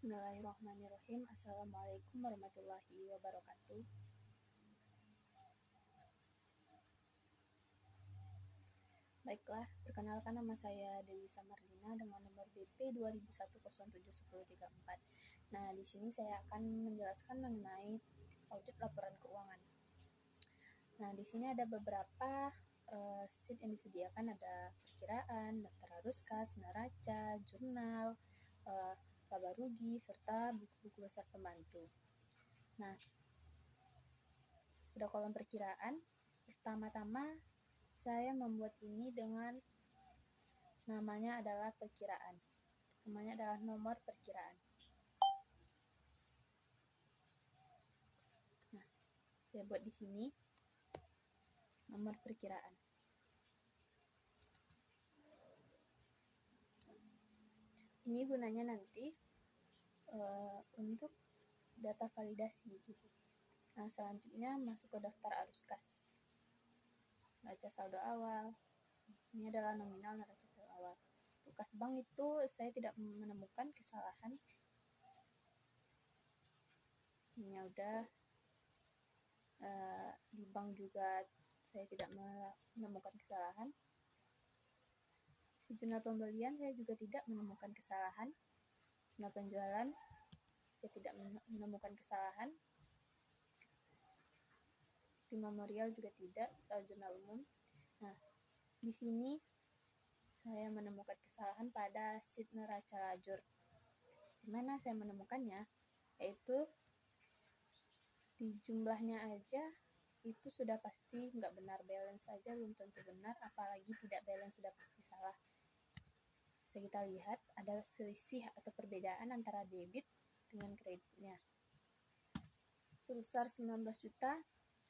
Bismillahirrahmanirrahim. Assalamualaikum warahmatullahi wabarakatuh. Baiklah, perkenalkan nama saya Dewi Samardina dengan nomor BP 2001071034. Nah, di sini saya akan menjelaskan mengenai audit laporan keuangan. Nah, di sini ada beberapa sheet yang disediakan, ada perkiraan, daftar arus kas, neraca, jurnal, laba rugi, serta buku-buku besar pembantu. Nah, pada kolom perkiraan, pertama-tama saya membuat ini dengan namanya adalah perkiraan. Namanya adalah nomor perkiraan. Nah, saya buat di sini nomor perkiraan. Ini gunanya nanti untuk data validasi gitu. Nah, selanjutnya masuk ke daftar arus kas. Neraca saldo awal. Ini adalah nominal neraca saldo awal. Untuk kas bank itu saya tidak menemukan kesalahan. Ini udah di bank juga saya tidak menemukan kesalahan. Di jurnal pembelian saya juga tidak menemukan kesalahan. Jurnal penjualan saya tidak menemukan kesalahan. Di memorial juga tidak, jurnal umum. Nah, di sini saya menemukan kesalahan pada sheet neraca lajur. Di mana saya menemukannya? Yaitu di jumlahnya aja itu sudah pasti nggak benar, balance saja belum tentu benar, apalagi tidak balance sudah pasti salah. Bisa kita lihat ada selisih atau perbedaan antara debit dengan kreditnya sebesar 19.800.000.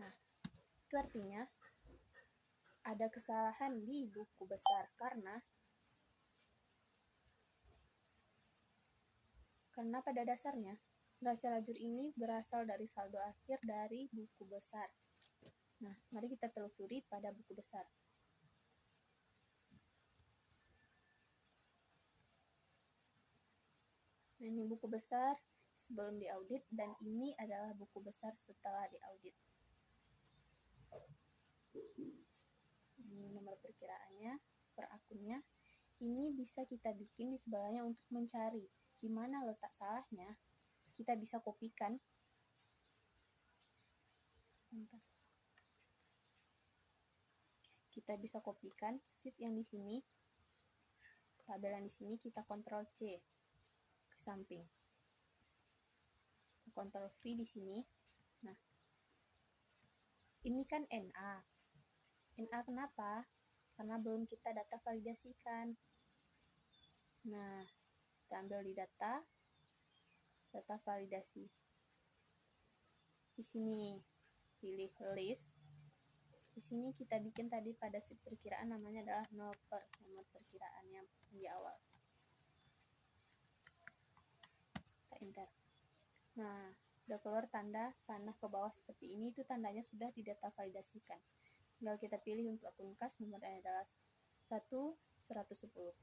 Nah, itu artinya ada kesalahan di buku besar karena pada dasarnya neraca lajur ini berasal dari saldo akhir dari buku besar. Nah, mari kita telusuri pada buku besar. Nah, ini buku besar sebelum diaudit dan ini adalah buku besar setelah diaudit. Ini nomor perkiraannya, per akunnya. Ini bisa kita bikin di sebelahnya untuk mencari di mana letak salahnya. Kita bisa kopikan. Kita bisa kopikan sheet yang di sini, tabel yang di sini, kita Ctrl C ke samping, Ctrl V di sini. Nah, ini kan NA. NA kenapa? Karena belum kita data validasikan. Nah, kita ambil di data validasi. Di sini pilih list. Di sini kita bikin tadi pada sheet perkiraan namanya adalah nomor perkiraan yang di awal. Kita enter. Nah, udah keluar tanda panah ke bawah seperti ini, itu tandanya sudah didata validasikan. Tinggal kita pilih untuk akun kas, nomornya adalah 1/110.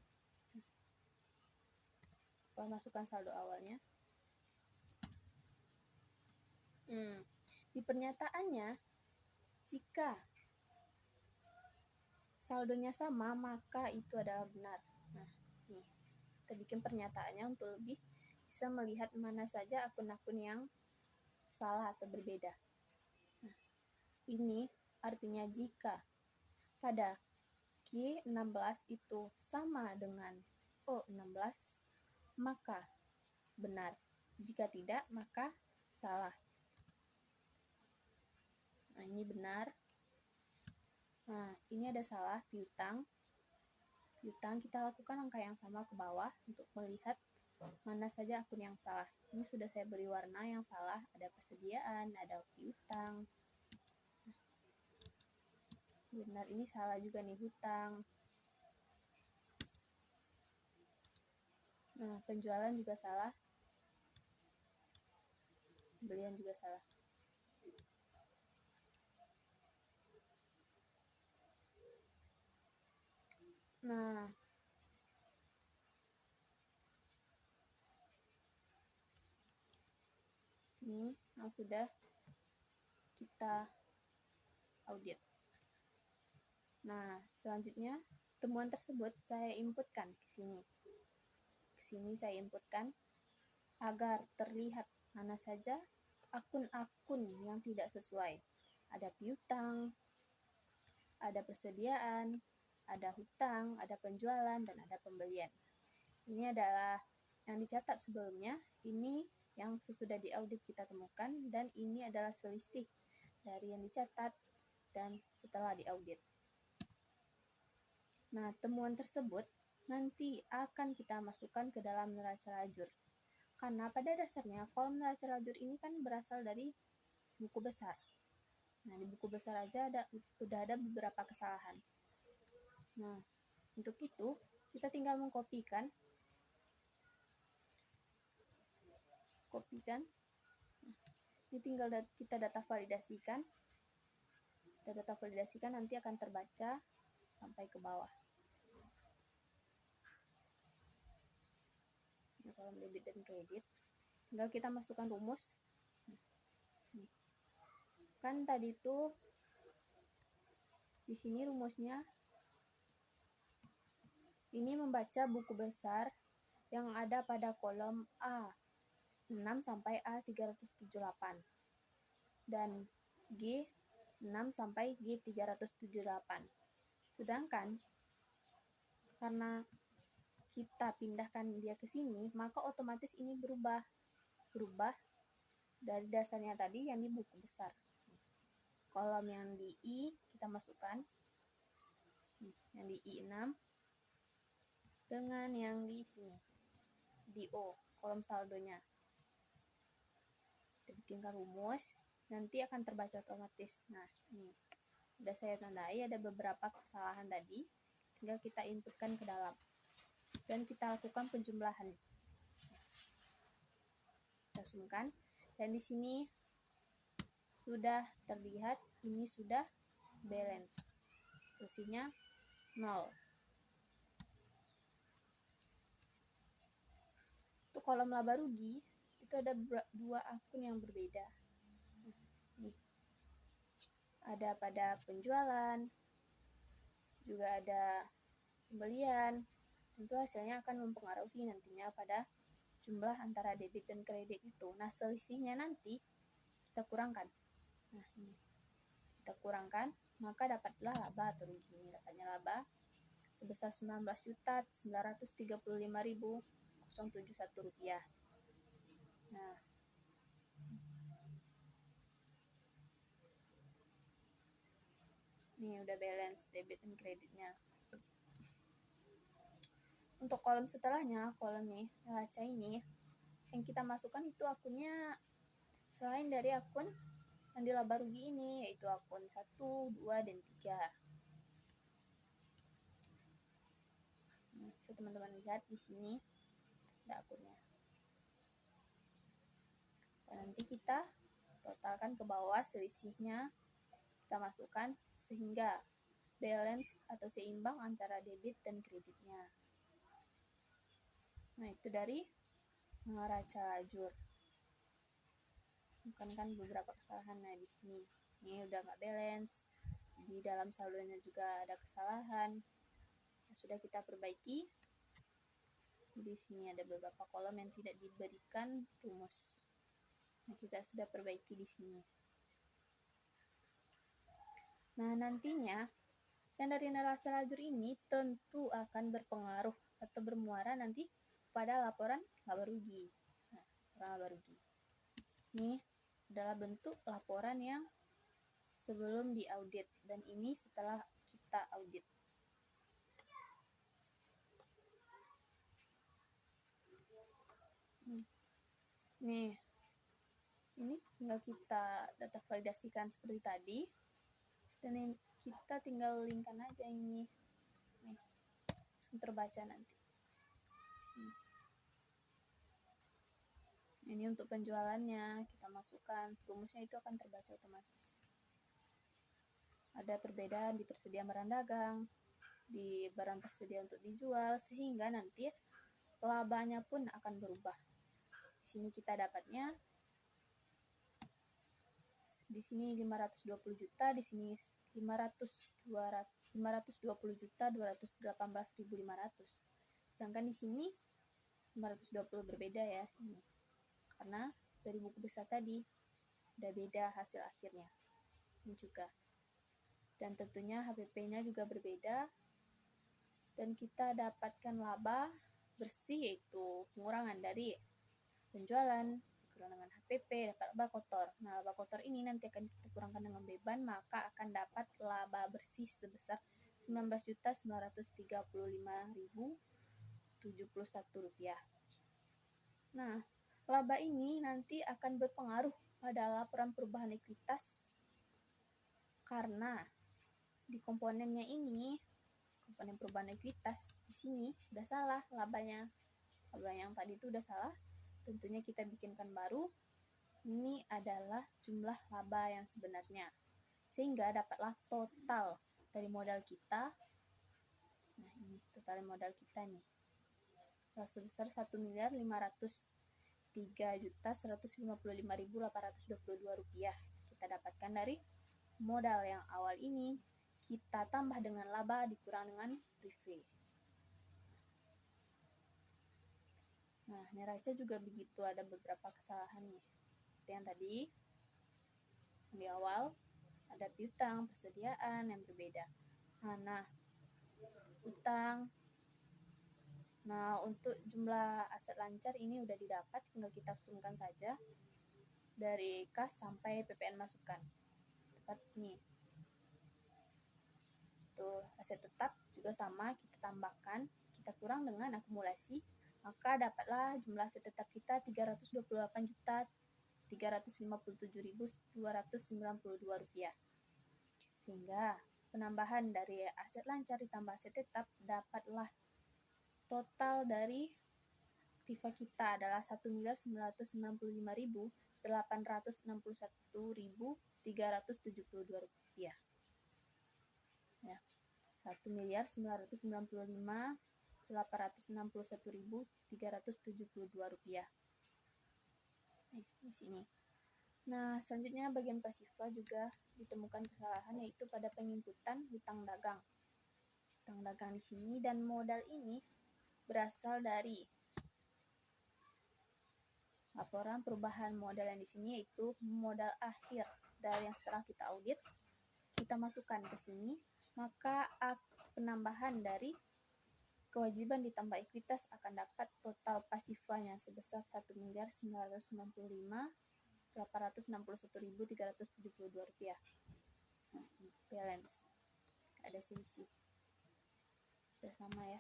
Masukkan saldo awalnya. Di pernyataannya, jika saldonya sama, maka itu adalah benar. Nah, nih, kita bikin pernyataannya untuk lebih bisa melihat mana saja akun-akun yang salah atau berbeda. Nah, ini artinya jika pada Q16 itu sama dengan O16, maka benar. Jika tidak, maka salah. Nah, ini benar. Nah, ini ada salah, piutang. Piutang kita lakukan angka yang sama ke bawah untuk melihat mana saja akun yang salah. Ini sudah saya beri warna yang salah, ada persediaan, ada piutang. Benar, ini salah juga nih, hutang. Nah, penjualan juga salah. Pembelian juga salah. Nah, Ini yang sudah kita audit. Nah, selanjutnya temuan tersebut saya inputkan ke sini. Ke sini saya inputkan agar terlihat mana saja akun-akun yang tidak sesuai. Ada piutang, ada persediaan, ada hutang, ada penjualan, dan ada pembelian. Ini adalah yang dicatat sebelumnya, ini yang sesudah diaudit kita temukan, dan ini adalah selisih dari yang dicatat dan setelah diaudit. Nah, temuan tersebut nanti akan kita masukkan ke dalam neraca lajur. Karena pada dasarnya kolom neraca lajur ini kan berasal dari buku besar. Nah, di buku besar aja udah ada beberapa kesalahan. Nah, untuk itu kita tinggal mengkopikan. Ini tinggal kita data validasikan. Data validasikan nanti akan terbaca sampai ke bawah. Nah, kolom debit dan kredit, tinggal kita masukkan rumus. Kan tadi tuh di sini rumusnya ini membaca buku besar yang ada pada kolom A6 sampai A378 dan G6 sampai G378. Sedangkan karena kita pindahkan dia ke sini, maka otomatis ini berubah dari dasarnya tadi yang di buku besar. Kolom yang di I kita masukkan, yang di I6 dengan yang di sini di O, kolom saldonya. Kita bikinkan rumus, nanti akan terbaca otomatis. Nah, ini udah saya tandai ada beberapa kesalahan tadi, tinggal kita inputkan ke dalam dan kita lakukan penjumlahan. Kita zoomkan, dan di sini sudah terlihat ini sudah balance, selisihnya 0. Untuk kolom laba rugi itu ada dua akun yang berbeda. Nih, ada pada penjualan, juga ada pembelian. Tentu hasilnya akan mempengaruhi nantinya pada jumlah antara debit dan kredit itu. Nah, selisihnya nanti kita kurangkan. Nah, ini kita kurangkan, maka dapatlah laba atau rugi. Ini dapatnya laba sebesar 19.935.071 rupiah. Nah, ini udah balance debit dan kreditnya. Untuk kolom setelahnya, kolom nih neraca ini yang kita masukkan itu akunnya selain dari akun yang di laba rugi ini, yaitu akun 1, 2, dan 3. Nah, so teman-teman lihat di sini ada akunnya. Dan nanti kita totalkan ke bawah selisihnya, kita masukkan sehingga balance atau seimbang antara debit dan kreditnya. Nah, itu dari neraca lajur. Bukan kan beberapa kesalahan. Nah, di sini ini udah nggak balance, di dalam saldonya juga ada kesalahan. Nah, sudah kita perbaiki. Di sini ada beberapa kolom yang tidak diberikan rumus. Nah, kita sudah perbaiki di sini. Nah, nantinya yang dari neraca lajur ini tentu akan berpengaruh atau bermuara nanti pada laporan laba rugi. Nah, laporan laba rugi. Ini adalah bentuk laporan yang sebelum diaudit dan ini setelah kita audit. Nih, ini tinggal kita data validasikan seperti tadi, dan kita tinggal linkkan aja ini. Nih, langsung terbaca nanti. Ini untuk penjualannya, kita masukkan, rumusnya itu akan terbaca otomatis. Ada perbedaan di persediaan barang dagang, di barang tersedia untuk dijual, sehingga nanti labanya pun akan berubah. Di sini kita dapatnya Di sini 520 juta, di sini 520 juta 218.500. Sedangkan di sini 520 berbeda ya ini. Karena dari buku besar tadi udah beda hasil akhirnya. Ini juga. Dan tentunya HPP-nya juga berbeda. Dan kita dapatkan laba bersih, yaitu pengurangan dari penjualan, kekurangan HPP, dapat laba kotor. Nah, laba kotor ini nanti akan kita kurangkan dengan beban, maka akan dapat laba bersih sebesar Rp19.935.071. Nah, laba ini nanti akan berpengaruh pada laporan perubahan ekuitas karena di komponennya ini, komponen perubahan ekuitas di sini udah salah labanya. Laba yang tadi itu udah salah. Tentunya kita bikinkan baru. Ini adalah jumlah laba yang sebenarnya. Sehingga dapatlah total dari modal kita. Nah, ini total modal kita nih. Sebesar Rp1.503.155.822. Kita dapatkan dari modal yang awal ini, kita tambah dengan laba dikurang dengan prefay. Nah, neraca juga begitu, ada beberapa kesalahan nih. Seperti yang tadi, di awal ada piutang, persediaan yang berbeda. Nah, utang. Nah, untuk jumlah aset lancar ini udah didapat, tinggal kita susunkan saja dari kas sampai PPN masukkan. Dapat nih. Tuh, aset tetap juga sama, kita tambahkan, kita kurang dengan akumulasi, maka dapatlah jumlah aset tetap kita Rp328.357.292. Sehingga penambahan dari aset lancar ditambah aset tetap dapatlah total dari aktiva kita adalah Rp1.999.861.372. Ya, Rp1.999.861.372. Di sini. Nah, selanjutnya bagian pasifa juga ditemukan kesalahan, yaitu pada penginputan hutang dagang. Hutang dagang di sini dan modal ini berasal dari laporan perubahan modal yang di sini, yaitu modal akhir dari yang setelah kita audit, kita masukkan ke sini, maka penambahan dari kewajiban ditambah ekuitas akan dapat total pasifanya sebesar Rp1.999.861.372. Nah, balance. Ada selisih. Sudah sama ya.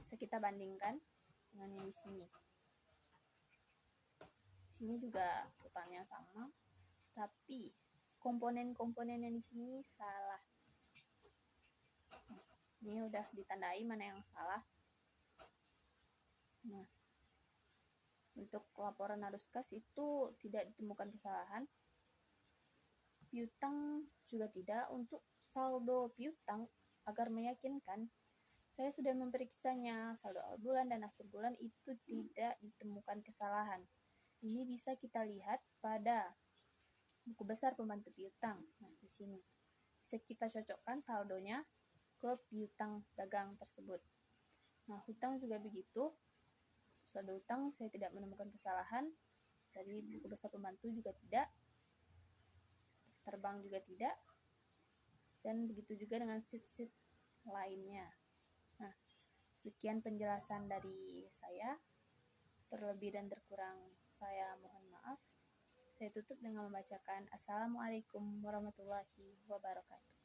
Bisa kita bandingkan dengan yang di sini. Di sini juga utangnya sama, tapi komponen-komponen yang di sini salah. Ini udah ditandai mana yang salah. Nah, untuk laporan arus kas itu tidak ditemukan kesalahan. Piutang juga tidak. Untuk saldo piutang agar meyakinkan, saya sudah memeriksanya, saldo awal bulan dan akhir bulan itu tidak ditemukan kesalahan. Ini bisa kita lihat pada buku besar pembantu piutang. Nah, di sini bisa kita cocokkan saldonya ke piutang dagang tersebut. Nah, hutang juga begitu. Saldo hutang saya tidak menemukan kesalahan. Dari buku besar pembantu juga tidak. Terbang juga tidak. Dan begitu juga dengan sheet-sheet lainnya. Nah, sekian penjelasan dari saya. Terlebih dan terkurang saya mohon maaf. Saya tutup dengan membacakan Assalamualaikum warahmatullahi wabarakatuh.